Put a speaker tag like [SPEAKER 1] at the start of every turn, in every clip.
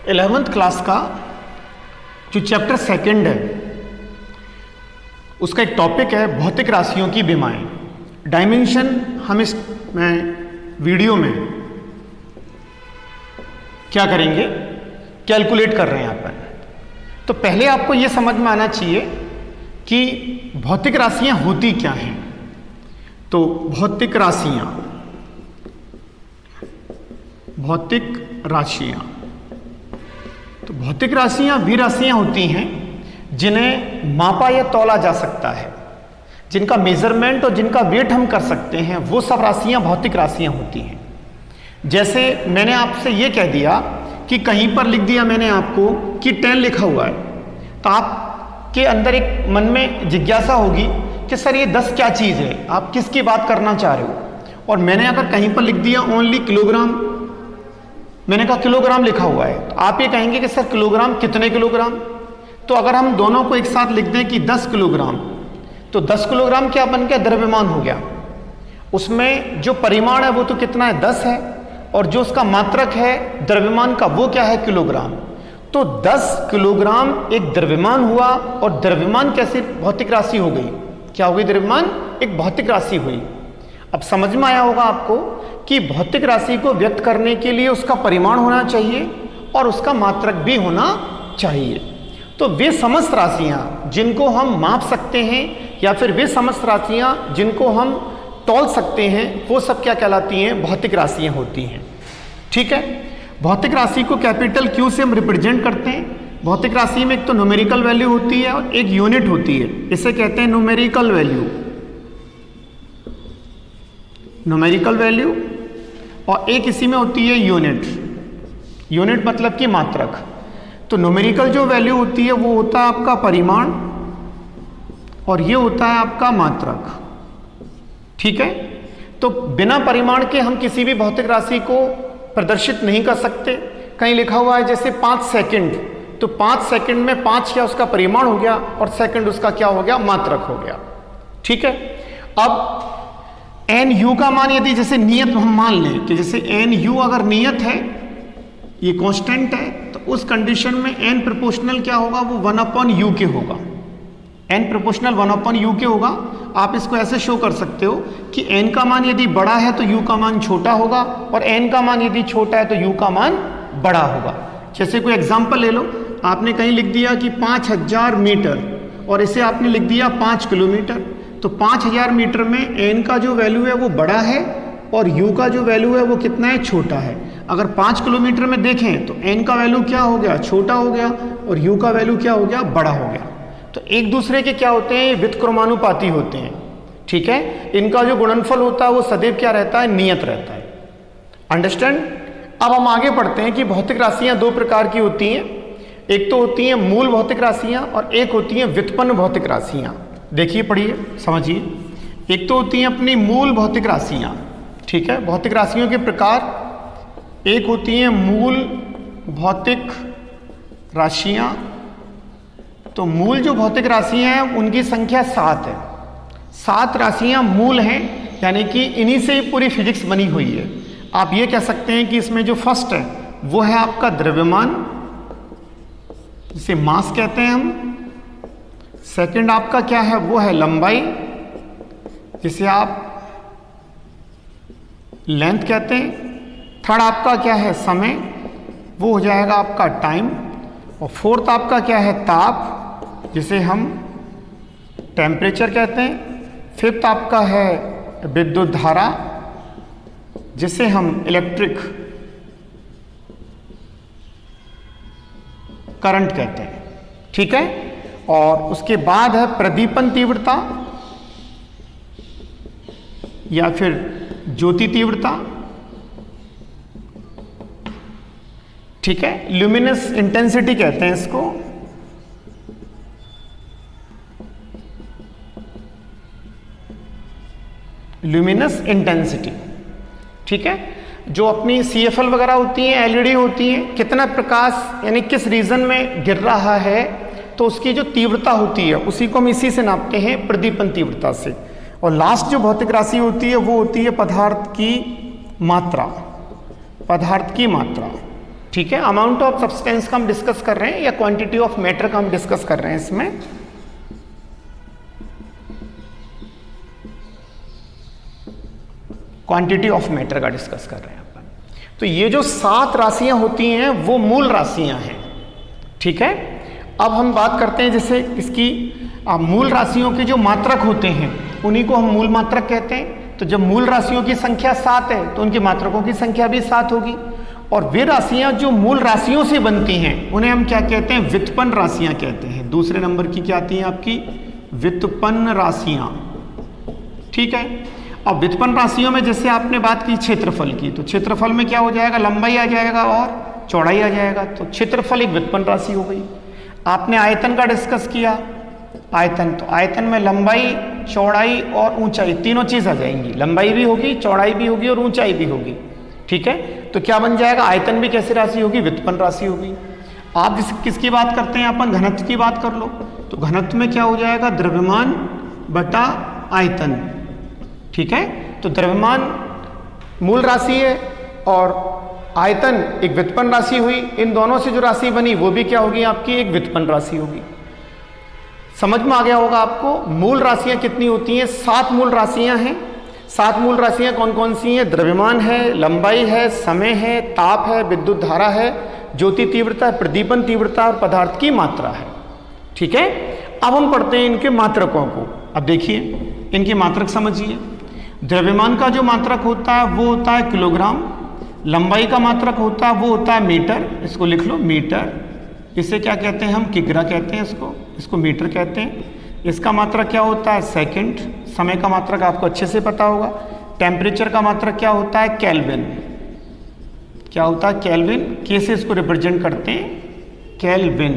[SPEAKER 1] 11th class का जो chapter second है उसका एक टॉपिक है भौतिक राशियों की विमाएं। डायमेंशन हम इस वीडियो में क्या करेंगे, कैलकुलेट कर रहे हैं यहाँ पर। तो पहले आपको ये समझ में आना चाहिए कि भौतिक राशियां होती क्या हैं। तो भौतिक राशियां तो भौतिक राशियां वे राशियां होती हैं जिन्हें मापा या तौला जा सकता है, जिनका मेजरमेंट और जिनका वेट हम कर सकते हैं, वो सब राशियां भौतिक राशियां होती हैं। जैसे मैंने आपसे ये कह दिया कि कहीं पर लिख दिया मैंने आपको कि 10 लिखा हुआ है, तो आपके अंदर एक मन में जिज्ञासा होगी कि सर ये 10 क्या चीज़ है, आप किसकी बात करना चाह रहे हो। और मैंने अगर कहीं पर लिख दिया ओनली किलोग्राम, मैंने कहा किलोग्राम लिखा हुआ है, तो आप ये कहेंगे कि सर किलोग्राम कितने किलोग्राम। तो अगर हम दोनों को एक साथ लिख दें कि 10 किलोग्राम, तो 10 किलोग्राम क्या बन गया, द्रव्यमान हो गया। उसमें जो परिमाण है वो तो कितना है, 10 है, और जो उसका मात्रक है द्रव्यमान का वो क्या है, किलोग्राम। तो 10 किलोग्राम एक द्रव्यमान हुआ, और द्रव्यमान कैसे भौतिक राशि हो गई, क्या हो गई, द्रव्यमान एक भौतिक राशि हुई। अब समझ में आया होगा आपको कि भौतिक राशि को व्यक्त करने के लिए उसका परिमाण होना चाहिए और उसका मात्रक भी होना चाहिए। तो वे समस्त राशियां जिनको हम माप सकते हैं या फिर वे समस्त राशियां जिनको हम तौल सकते हैं, वो सब क्या कहलाती हैं, भौतिक राशियां होती हैं। ठीक है, भौतिक राशि को कैपिटल Q से हम रिप्रेजेंट करते हैं। भौतिक राशि में एक तो न्यूमेरिकल वैल्यू होती है और एक यूनिट होती है, इसे कहते हैं न्यूमेरिकल वैल्यू, न्यूमेरिकल वैल्यू, और एक इसी में होती है यूनिट। यूनिट मतलब कि मात्रक। तो न्यूमेरिकल जो वैल्यू होती है वो होता है आपका परिमाण, और ये होता है आपका मात्रक। ठीक है, तो बिना परिमाण के हम किसी भी भौतिक राशि को प्रदर्शित नहीं कर सकते। कहीं लिखा हुआ है जैसे 5 सेकंड, तो 5 सेकंड में 5 क्या उसका परिमाण हो गया और सेकंड उसका क्या हो गया, मात्रक हो गया। ठीक है, अब एन यू का मान यदि जैसे नियत हम मान लें कि जैसे एन यू अगर नियत है, ये कांस्टेंट है, तो उस कंडीशन में एन प्रोपोर्शनल क्या होगा, वो 1/u के होगा। एन प्रोपोर्शनल 1/u के होगा। आप इसको ऐसे शो कर सकते हो कि एन का मान यदि बड़ा है तो यू का मान छोटा होगा, और एन का मान यदि छोटा है तो यू का मान बड़ा होगा। जैसे कोई एग्जाम्पल ले लो, आपने कहीं लिख दिया कि 5000 मीटर और इसे आपने लिख दिया 5 किलोमीटर, तो 5000 मीटर में एन का जो वैल्यू है वो बड़ा है और यू का जो वैल्यू है वो कितना है, छोटा है। अगर 5 किलोमीटर में देखें तो एन का वैल्यू क्या हो गया, छोटा हो गया, और यू का वैल्यू क्या हो गया, बड़ा हो गया। तो एक दूसरे के क्या होते हैं, व्युत्क्रमानुपाती होते हैं। ठीक है, इनका जो गुणनफल होता है वो सदैव क्या रहता है, नियत रहता है। अंडरस्टैंड। अब हम आगे बढ़ते हैं कि भौतिक राशियां 2 प्रकार की होती हैं। एक तो होती हैं मूल भौतिक राशियां और एक होती हैं व्युत्पन्न भौतिक राशियां। देखिए, पढ़िए, समझिए। एक तो होती हैं अपनी मूल भौतिक राशियां। ठीक है, भौतिक राशियों के प्रकार, एक होती हैं मूल भौतिक राशियां। तो मूल जो भौतिक राशियां हैं उनकी संख्या 7 है। 7 राशियां मूल हैं, यानी कि इन्हीं से ही पूरी फिजिक्स बनी हुई है। आप ये कह सकते हैं कि इसमें जो फर्स्ट है वो है आपका द्रव्यमान, जिसे मास कहते हैं हम। सेकंड आपका क्या है, वो है लंबाई, जिसे आप लेंथ कहते हैं। थर्ड आपका क्या है, समय, वो हो जाएगा आपका टाइम। और फोर्थ आपका क्या है, ताप, जिसे हम टेम्परेचर कहते हैं। फिफ्थ आपका है विद्युत धारा, जिसे हम इलेक्ट्रिक करंट कहते हैं। ठीक है, और उसके बाद है प्रदीपन तीव्रता या फिर ज्योति तीव्रता। ठीक है, ल्यूमिनस इंटेंसिटी कहते हैं इसको। Luminous intensity. ठीक है, जो अपनी CFL वगैरह होती हैं, LED होती हैं, कितना प्रकाश यानी किस रीजन में गिर रहा है, तो उसकी जो तीव्रता होती है उसी को हम इसी से नापते हैं, प्रदीपन तीव्रता से। और लास्ट जो भौतिक राशि होती है वो होती है पदार्थ की मात्रा। पदार्थ की मात्रा। ठीक है, अमाउंट ऑफ सब्सटेंस का हम डिस्कस कर रहे हैं या क्वांटिटी ऑफ मैटर का हम डिस्कस कर रहे हैं इसमें। क्वांटिटी ऑफ मैटर का डिस्कस कर रहे हैं अपन। तो ये जो 7 राशियां होती हैं वो मूल राशियां हैं, ठीक है। अब हम बात करते हैं जैसे इसकी मूल राशियों के जो मात्रक होते हैं उन्हीं को हम मूल मात्रक कहते हैं। तो जब मूल राशियों की संख्या 7 है तो उनकी मात्रकों की संख्या भी 7 होगी। और वे राशियां जो मूल राशियों से बनती हैं उन्हें हम क्या कहते हैं, व्युत्पन्न राशियां कहते हैं। दूसरे नंबर की क्या आती हैं आपकी, व्युत्पन्न राशियां, ठीक है। अब व्युत्पन्न राशियों में जैसे आपने बात की क्षेत्रफल की, तो क्षेत्रफल में क्या हो जाएगा, लंबाई आ जाएगा और चौड़ाई आ जाएगा। तो क्षेत्रफल एक व्युत्पन्न राशि हो गई। आपने आयतन का डिस्कस किया, आयतन, तो आयतन में लंबाई, चौड़ाई और ऊंचाई तीनों चीज आ जाएंगी। लंबाई भी होगी, चौड़ाई भी होगी और ऊंचाई भी होगी, ठीक है। तो क्या बन जाएगा, आयतन भी कैसी राशि होगी, व्युत्पन्न राशि होगी। आप जिस किसकी बात करते हैं, अपन घनत्व की बात कर लो। तो घनत्व में क्या हो जाएगा, द्रव्यमान बटा आयतन, ठीक है। तो द्रव्यमान मूल राशि है और आयतन एक व्युत्पन्न राशि हुई। इन दोनों से जो राशि बनी वो भी क्या होगी, आपकी एक व्युत्पन्न राशि होगी। समझ में आ गया होगा आपको। मूल राशियां कितनी होती हैं, 7 मूल राशियां हैं। 7 मूल राशियां कौन कौन सी हैं, द्रव्यमान है, लंबाई है, समय है, ताप है, विद्युत धारा है, ज्योति तीव्रता, प्रदीपन तीव्रता और पदार्थ की मात्रा है, ठीक है। अब हम पढ़ते हैं इनके मात्रकों को। अब देखिए इनके मात्रक समझिए। द्रव्यमान का जो मात्रक होता है वो होता है किलोग्राम। लंबाई का मात्रक होता है वो होता है मीटर, इसको लिख लो मीटर। इसे क्या कहते हैं हम, किग्रा कहते हैं इसको मीटर कहते हैं। इसका मात्रक क्या होता है, सेकंड। समय का मात्रक आपको अच्छे से पता होगा। टेम्परेचर का मात्रक क्या होता है, केल्विन। क्या होता है, केल्विन। के से इसको रिप्रेजेंट करते हैं, केल्विन,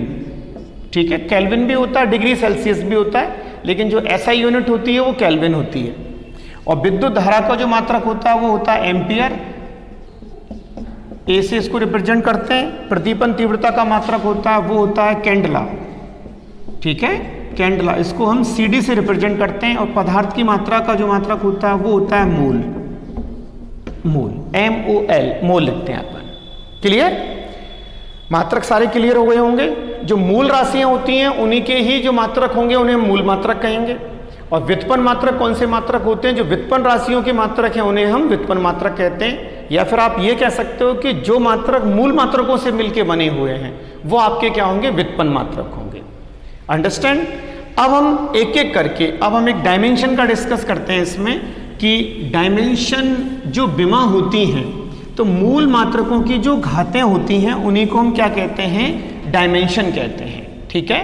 [SPEAKER 1] ठीक है। केल्विन भी होता है, डिग्री सेल्सियस भी होता है, लेकिन जो एसआई यूनिट होती है वो केल्विन होती है। और विद्युत धारा का जो मात्रक होता है वो होता है एम्पियर। ए से इसको रिप्रेजेंट करते हैं। प्रदीपन तीव्रता का मात्रक होता है वो होता है कैंडला, ठीक है, कैंडला। इसको हम सीडी से रिप्रेजेंट करते हैं। और पदार्थ की मात्रा का जो मात्रक होता है वो होता है मोल, MOL, मोल लिखते हैं अपन। क्लियर, मात्रक सारे क्लियर हो गए होंगे। जो मूल राशियां होती हैं उन्हीं के ही जो मात्रक होंगे उन्हें मूल मात्रक कहेंगे। और व्युत्पन्न मात्रक कौन से मात्रक होते हैं, जो व्युत्पन्न राशियों के मात्रक हैं उन्हें हम व्युत्पन्न मात्रक कहते हैं। या फिर आप ये कह सकते हो कि जो मात्रक मूल मात्रकों से मिलकर बने हुए हैं वो आपके क्या होंगे, व्युत्पन्न मात्रक होंगे। अंडरस्टैंड। अब हम एक एक करके अब हम एक डायमेंशन का डिस्कस करते हैं इसमें, कि डायमेंशन जो विमा होती हैं, तो मूल मात्रकों की जो घातें होती हैं उन्हीं को हम क्या कहते हैं, डायमेंशन कहते हैं, ठीक है।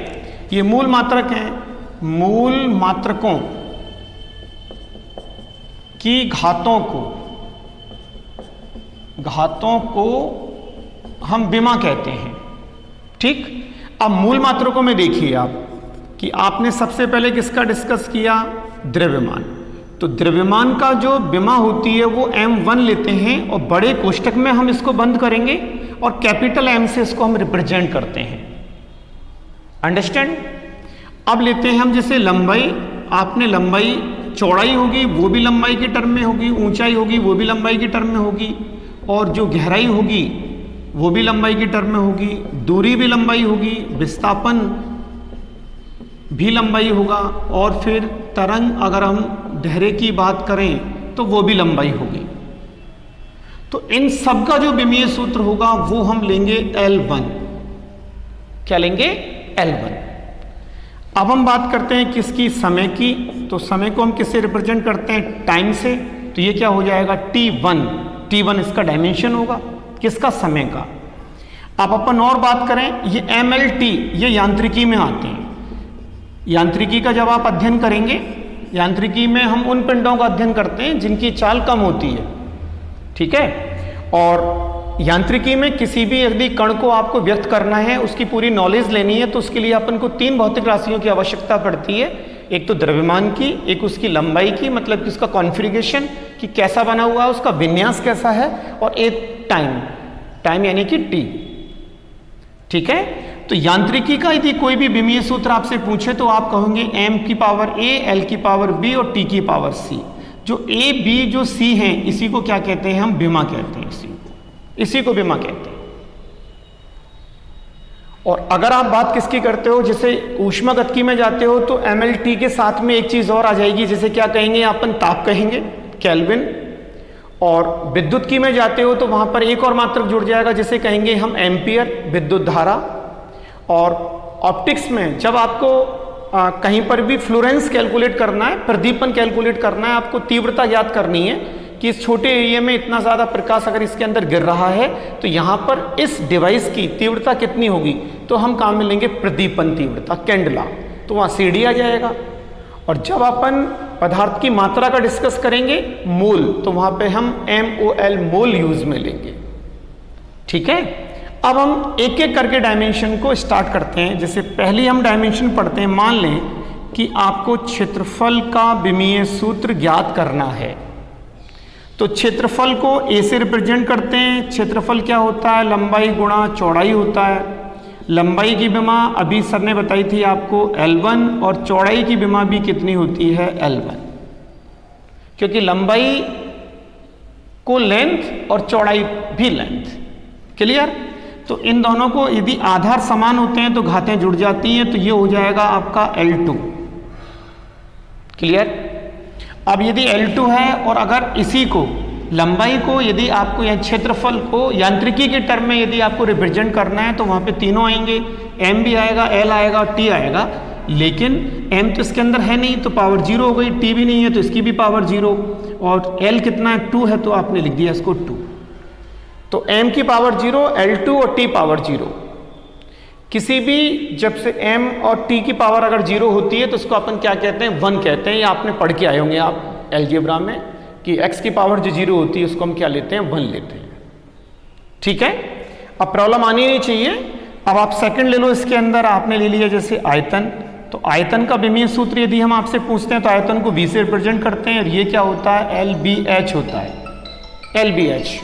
[SPEAKER 1] ये मूल मात्रक हैं। मूल मात्रकों की घातों को हम विमा कहते हैं, ठीक। अब मूल मात्रकों में देखिए आप कि आपने सबसे पहले किसका डिस्कस किया, द्रव्यमान। तो द्रव्यमान का जो विमा होती है वो M1 लेते हैं और बड़े कोष्टक में हम इसको बंद करेंगे और कैपिटल M से इसको हम रिप्रेजेंट करते हैं। अंडरस्टैंड। अब लेते हैं हम जैसे लंबाई। आपने लंबाई, चौड़ाई होगी वो भी लंबाई के टर्म में होगी, ऊंचाई होगी वो भी लंबाई के टर्म में होगी, और जो गहराई होगी वो भी लंबाई के टर्म में होगी, दूरी भी लंबाई होगी, विस्थापन भी लंबाई होगा, और फिर तरंग अगर हम धैर्य की बात करें तो वो भी लंबाई होगी। तो इन सब का जो विमीय सूत्र होगा वो हम लेंगे L1। क्या लेंगे, L1। अब हम बात करते हैं किसकी, समय की। तो समय को हम किससे रिप्रेजेंट करते हैं, टाइम से। तो ये क्या हो जाएगा, T1। T1 इसका डायमेंशन होगा, किसका, समय का। अब अपन और बात करें, ये MLT, ये यांत्रिकी में आते हैं। यांत्रिकी का जब आप अध्ययन करेंगे, यांत्रिकी में हम उन पिंडों का अध्ययन करते हैं जिनकी चाल कम होती है, ठीक है। और यांत्रिकी में किसी भी यदि कण को आपको व्यक्त करना है, उसकी पूरी नॉलेज लेनी है, तो उसके लिए अपन को 3 भौतिक राशियों की आवश्यकता पड़ती है। एक तो द्रव्यमान की, एक उसकी लंबाई की, मतलब कि उसका कॉन्फ़िगरेशन कि कैसा बना हुआ है, उसका विन्यास कैसा है, और एक टाइम यानी कि T, ठीक है। तो यांत्रिकी का यदि कोई भी विमीय सूत्र आपसे पूछे तो आप कहोगे M की पावर A, L की पावर B और T की पावर C। जो A, B, जो C हैं, इसी को क्या कहते हैं हम, विमा कहते हैं। इसी को विमा कहते हैं, और अगर आप बात किसकी करते हो, जैसे ऊष्मागतिकी में जाते हो तो mLT के साथ में एक चीज और आ जाएगी, जिसे क्या कहेंगे, अपन ताप कहेंगे, केल्विन। और विद्युत की में जाते हो तो वहां पर एक और मात्रक जुड़ जाएगा, जिसे कहेंगे हम एम्पियर, विद्युत धारा। और ऑप्टिक्स में जब आपको कहीं पर भी फ्लोरेंस कैलकुलेट करना है, प्रदीपन कैलकुलेट करना है, आपको तीव्रता ज्ञात करनी है कि इस छोटे एरिया में इतना ज्यादा प्रकाश अगर इसके अंदर गिर रहा है तो यहां पर इस डिवाइस की तीव्रता कितनी होगी, तो हम काम में लेंगे प्रदीपन तीव्रता, कैंडला, तो वहां CD आ जाएगा। और जब अपन पदार्थ की मात्रा का डिस्कस करेंगे, मोल, तो वहां पे हम MOL मोल यूज में लेंगे। ठीक है, अब हम एक एक करके डायमेंशन को स्टार्ट करते हैं। जैसे पहली हम डायमेंशन पढ़ते हैं, मान लें कि आपको क्षेत्रफल का विमीय सूत्र ज्ञात करना है, तो क्षेत्रफल को A से रिप्रेजेंट करते हैं। क्षेत्रफल क्या होता है, लंबाई गुणा चौड़ाई होता है। लंबाई की विमा अभी सर ने बताई थी आपको L1, और चौड़ाई की विमा भी कितनी होती है, L1, क्योंकि लंबाई को लेंथ और चौड़ाई भी लेंथ। क्लियर? तो इन दोनों को यदि आधार समान होते हैं तो घातें जुड़ जाती हैं, तो ये हो जाएगा आपका L2। क्लियर? अब यदि L2 है और अगर इसी को लंबाई को यदि आपको या क्षेत्रफल को यांत्रिकी के टर्म में यदि आपको रिप्रेजेंट करना है तो वहां पे तीनों आएंगे, M भी आएगा, L आएगा और T आएगा। लेकिन M तो इसके अंदर है नहीं तो पावर 0 हो गई, T भी नहीं है तो इसकी भी पावर 0, और L कितना है, 2 है, तो आपने लिख दिया इसको 2। तो M की पावर 0, L2 और T पावर 0। किसी भी जब से M और T की पावर अगर 0 होती है तो उसको अपन क्या कहते हैं, 1 कहते हैं। ये आपने पढ़ के आए होंगे आप अलजेब्रा में कि x की पावर जो 0 होती है उसको हम क्या लेते हैं, 1 लेते हैं। ठीक है, अब प्रॉब्लम आनी नहीं चाहिए। अब आप सेकंड ले लो, इसके अंदर आपने ले लिया जैसे आयतन, तो आयतन का विमीय सूत्र यदि हम आपसे पूछते हैं तो आयतन को V से रिप्रेजेंट करते हैं, और ये क्या होता है, LBH होता है, LBH।